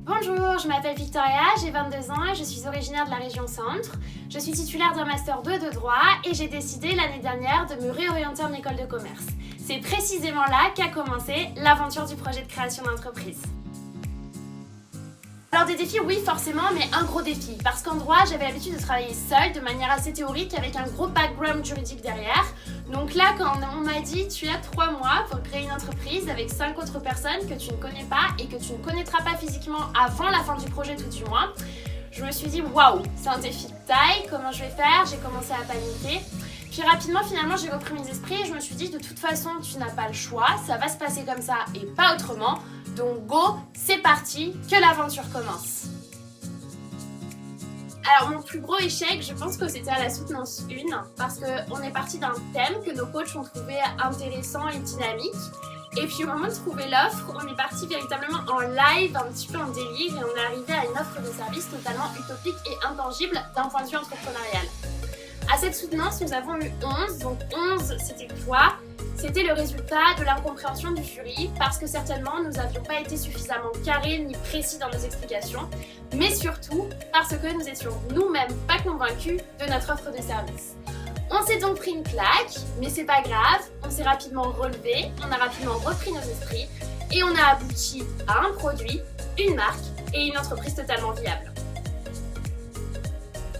Bonjour, je m'appelle Victoria, j'ai 22 ans et je suis originaire de la région Centre. Je suis titulaire d'un Master 2 de droit et j'ai décidé l'année dernière de me réorienter en école de commerce. C'est précisément là qu'a commencé l'aventure du projet de création d'entreprise. Alors des défis, oui forcément, mais un gros défi. Parce qu'en droit, j'avais l'habitude de travailler seule, de manière assez théorique, avec un gros background juridique derrière. Donc là, quand on m'a dit « tu as 3 mois pour créer une entreprise avec 5 autres personnes que tu ne connais pas et que tu ne connaîtras pas physiquement avant la fin du projet tout du moins », je me suis dit « waouh, c'est un défi de taille, comment je vais faire ?» J'ai commencé à paniquer. Puis rapidement, finalement, j'ai repris mes esprits et je me suis dit « de toute façon, tu n'as pas le choix, ça va se passer comme ça et pas autrement. Donc go, c'est parti, que l'aventure commence !» Alors mon plus gros échec, je pense que c'était à la soutenance 1 parce qu'on est parti d'un thème que nos coachs ont trouvé intéressant et dynamique. Et puis au moment de trouver l'offre, on est parti véritablement en live, un petit peu en délire, et on est arrivé à une offre de service totalement utopique et intangible d'un point de vue entrepreneurial. À cette soutenance, nous avons eu 11, donc 11 c'était quoi ? C'était le résultat de l'incompréhension du jury parce que certainement nous n'avions pas été suffisamment carrés ni précis dans nos explications, mais surtout parce que nous étions nous-mêmes pas convaincus de notre offre de service. On s'est donc pris une claque, mais c'est pas grave, on s'est rapidement relevé, on a rapidement repris nos esprits et on a abouti à un produit, une marque et une entreprise totalement viable.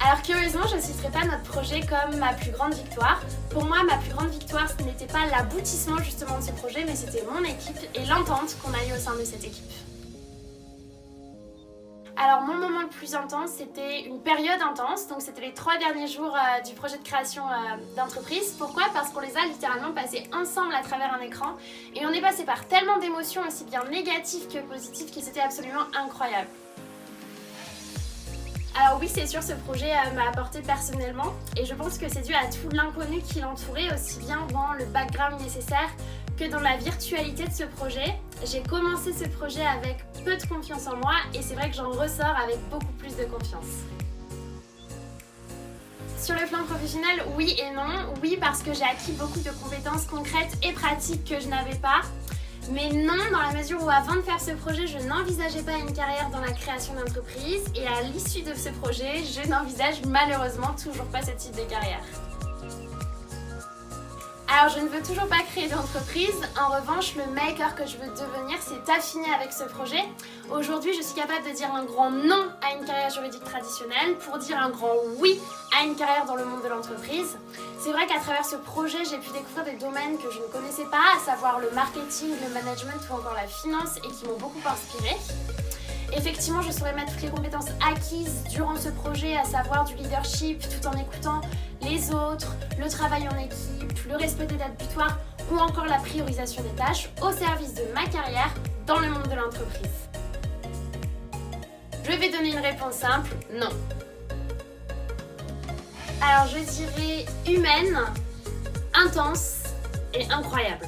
Alors curieusement, je ne citerai pas notre projet comme ma plus grande victoire. Pour moi, ma plus grande victoire, ce n'était pas l'aboutissement justement de ce projet, mais c'était mon équipe et l'entente qu'on a eue au sein de cette équipe. Alors mon moment le plus intense, c'était une période intense, donc c'était les 3 derniers jours du projet de création d'entreprise. Pourquoi ? Parce qu'on les a littéralement passés ensemble à travers un écran et on est passé par tellement d'émotions aussi bien négatives que positives que c'était absolument incroyable. Alors oui, c'est sûr, ce projet m'a apporté personnellement et je pense que c'est dû à tout l'inconnu qui l'entourait, aussi bien dans le background nécessaire que dans la virtualité de ce projet. J'ai commencé ce projet avec peu de confiance en moi et c'est vrai que j'en ressors avec beaucoup plus de confiance. Sur le plan professionnel, oui et non. Oui, parce que j'ai acquis beaucoup de compétences concrètes et pratiques que je n'avais pas. Mais non, dans la mesure où avant de faire ce projet, je n'envisageais pas une carrière dans la création d'entreprise et à l'issue de ce projet, je n'envisage malheureusement toujours pas ce type de carrière. Alors je ne veux toujours pas créer d'entreprise, en revanche le maker que je veux devenir s'est affiné avec ce projet. Aujourd'hui je suis capable de dire un grand non à une carrière juridique traditionnelle pour dire un grand oui à une carrière dans le monde de l'entreprise. C'est vrai qu'à travers ce projet j'ai pu découvrir des domaines que je ne connaissais pas, à savoir le marketing, le management ou encore la finance et qui m'ont beaucoup inspirée. Effectivement, je saurais mettre toutes les compétences acquises durant ce projet, à savoir du leadership, tout en écoutant les autres, le travail en équipe, le respect des dates butoirs ou encore la priorisation des tâches au service de ma carrière dans le monde de l'entreprise. Je vais donner une réponse simple, non. Alors je dirais humaine, intense et incroyable.